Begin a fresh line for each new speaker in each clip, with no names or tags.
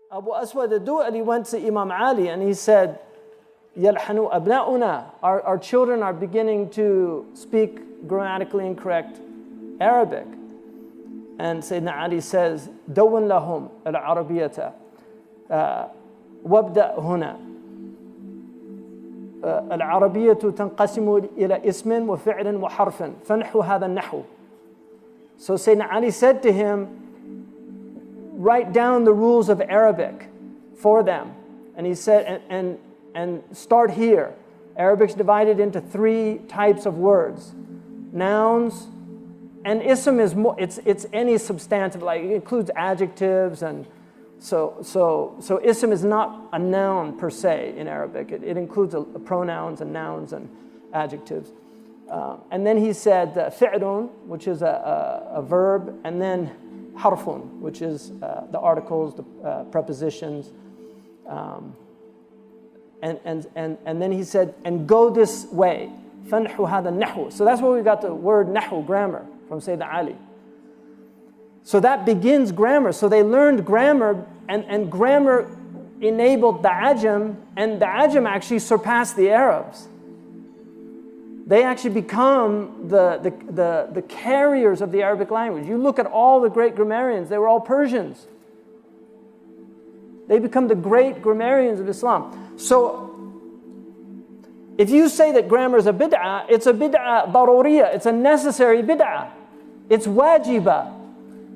Abu Aswad al-Du'ali went to Imam Ali and he said, يَلْحَنُوا أَبْنَاؤُنَا, our children are beginning to speak grammatically incorrect Arabic. And Sayyidina Ali says, دَوَّن لَهُمْ الْعَرَبِيَّةَ وَابْدَأْ هُنَا العربية تنقسم إلى اسم وفعل وحرف فنحو هذا النحو. So Sayyidina Ali said to him, write down the rules of Arabic for them. And he said, and start here. Arabic's divided into 3 types of words. Nouns, and ism is more, it's any substantive, like it includes adjectives, and so ism is not a noun per se in Arabic. It includes pronouns and nouns and adjectives. And then he said fi'lun, which is a verb, and then harfun, which is the articles, the prepositions. And then he said, and go this way. فَنْحُ هَذَا النَّحْوُ. So that's where we got the word nahu, grammar, from Sayyidina Ali. So that begins grammar. So they learned grammar, and grammar enabled the Ajam, and the Ajam actually surpassed the Arabs. They actually become the carriers of the Arabic language. You look at all the great grammarians, they were all Persians. They become the great grammarians of Islam. So if you say that grammar is a bid'ah, it's a bid'ah daruriyah, it's a necessary bid'ah. It's wajibah,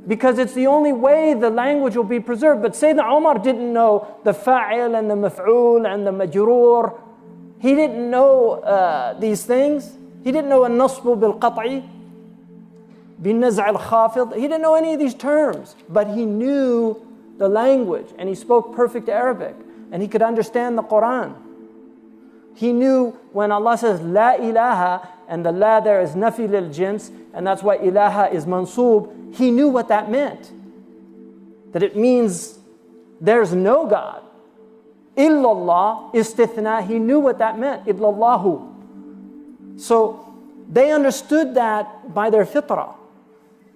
because it's the only way the language will be preserved. But Sayyidina Umar didn't know the fa'il and the maf'ul and the majroor. He didn't know these things. He didn't know an-nasbu bil-qat'i, bin-naz' al-khafid. He didn't know any of these terms, but he knew the language, and he spoke perfect Arabic, and he could understand the Quran. He knew when Allah says la ilaha, and the la there is nafi lil jins, and that's why ilaha is mansub. He knew what that meant. That it means there's no God. Illallah, istithna, he knew what that meant. Illallahu. So they understood that by their fitrah.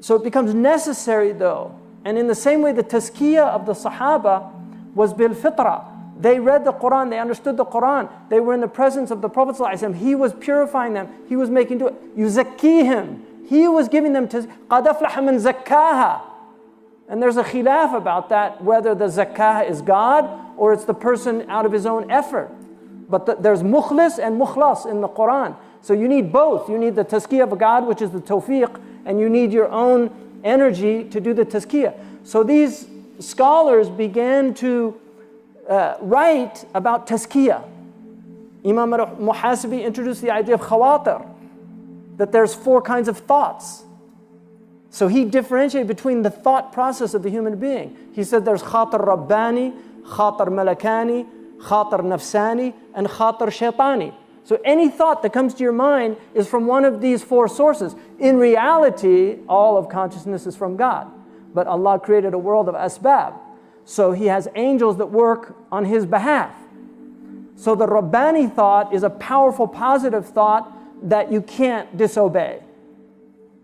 So it becomes necessary though. And in the same way, the tazkiyah of the Sahaba was bil fitrah. They read the Quran, they understood the Quran, they were in the presence of the Prophet ﷺ. He was purifying them, he was making do it. Yuzakkihim, he was giving them qad aflaha man zakkaha. And there's a khilaf about that, whether the zakah is God or it's the person out of his own effort. But there's mukhlis and mukhlas in the Quran. So you need both. You need the tazkiyah of God, which is the tawfiq, and you need your own energy to do the tazkiyah. So these scholars began to write about tazkiyah. Imam al-Muhasibi introduced the idea of khawatir, that there's 4 kinds of thoughts. So he differentiated between the thought process of the human being. He said there's khatar rabbani, khatar malakani, khatar nafsani, and khatar shaitani. So any thought that comes to your mind is from one of these 4 sources. In reality, all of consciousness is from God. But Allah created a world of asbab. So he has angels that work on his behalf. So the Rabbani thought is a powerful, positive thought that you can't disobey.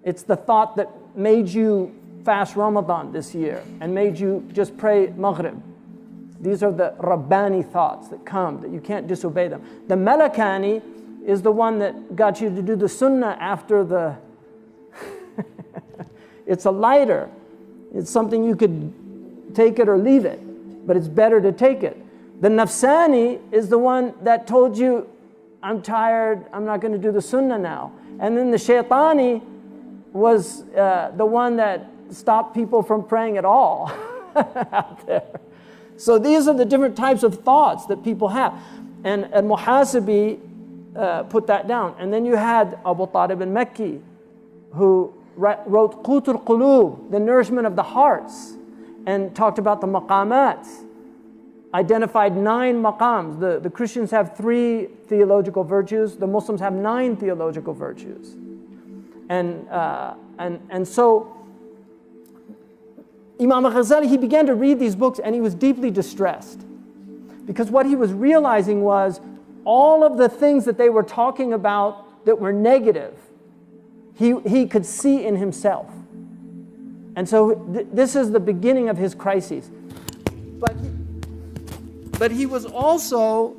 It's the thought that made you fast Ramadan this year and made you just pray Maghrib. These are the Rabbani thoughts that come, that you can't disobey them. The Malakani is the one that got you to do the Sunnah after the... It's a lighter. It's something you could take it or leave it, but it's better to take it. The Nafsani is the one that told you, I'm tired, I'm not going to do the Sunnah now. And then the Shaitani was the one that stopped people from praying at all out there. So these are the different types of thoughts that people have. And Muhasibi put that down. And then you had Abu Talib al-Makki, who wrote Qutul Qulub, the nourishment of the hearts, and talked about the maqamat, identified 9 maqams. The Christians have 3 theological virtues, the Muslims have 9 theological virtues. And so Imam al-Ghazali, he began to read these books and he was deeply distressed, because what he was realizing was all of the things that they were talking about that were negative, he could see in himself. And so this is the beginning of his crises. But but he was also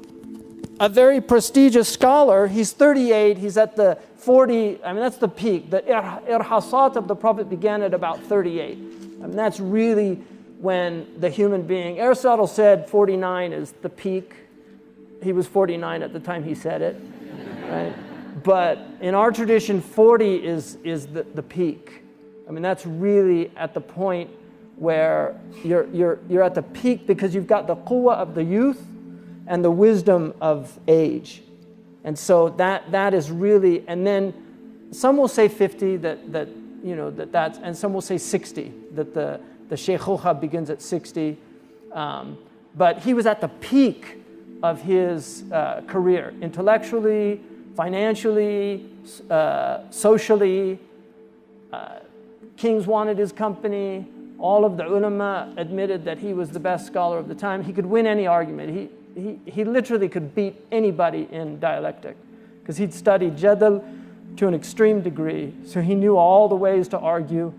a very prestigious scholar. He's 38, he's at the 40, I mean, that's the peak. The irhasat of the Prophet began at about 38. And that's really when the human being, Aristotle said 49 is the peak. He was 49 at the time he said it, right? But in our tradition, 40 is the peak. I mean, that's really at the point where you're at the peak because you've got the quwwah of the youth and the wisdom of age. And so that is really, and then some will say 50, that's, and some will say 60, that the Shaykhuha begins at 60. But he was at the peak of his career, intellectually, financially, socially. Kings wanted his company. All of the ulama admitted that he was the best scholar of the time. He could win any argument. He literally could beat anybody in dialectic because he'd studied jadal to an extreme degree. So he knew all the ways to argue.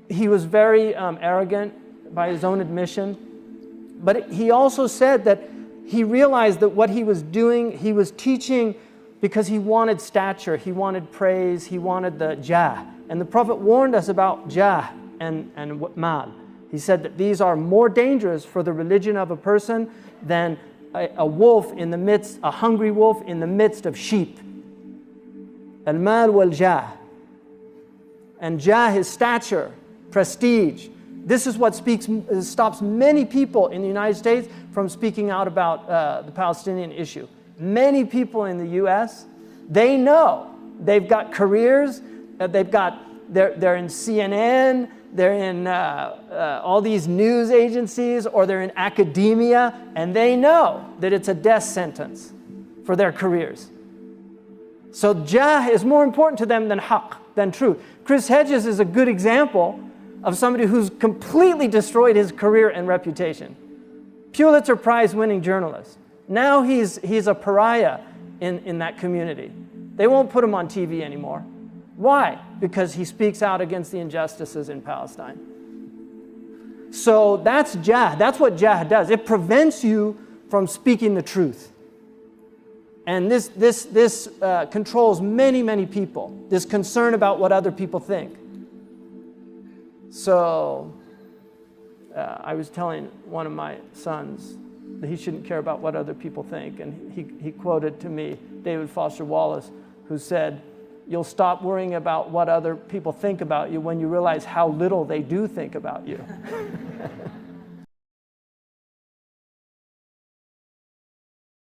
He was very arrogant by his own admission. But he also said that he realized that what he was doing, he was teaching because he wanted stature, he wanted praise, he wanted the jah. And the Prophet warned us about jah and mal. He said that these are more dangerous for the religion of a person than a wolf in the midst, a hungry wolf in the midst of sheep. Al-mal wal-jah. And jah is stature, prestige. This is what stops many people in the United States from speaking out about the Palestinian issue. Many people in the US, they know they've got careers, they're in CNN, they're in all these news agencies, or they're in academia, and they know that it's a death sentence for their careers. So jah is more important to them than haqq, than truth. Chris Hedges is a good example of somebody who's completely destroyed his career and reputation. Pulitzer Prize winning journalist. Now he's a pariah in that community. They won't put him on TV anymore. Why? Because he speaks out against the injustices in Palestine. So that's jah. That's what jah does. It prevents you from speaking the truth. And this controls many, many people. This concern about what other people think. So I was telling one of my sons that he shouldn't care about what other people think. And he quoted to me David Foster Wallace, who said, "You'll stop worrying about what other people think about you when you realize how little they do think about you."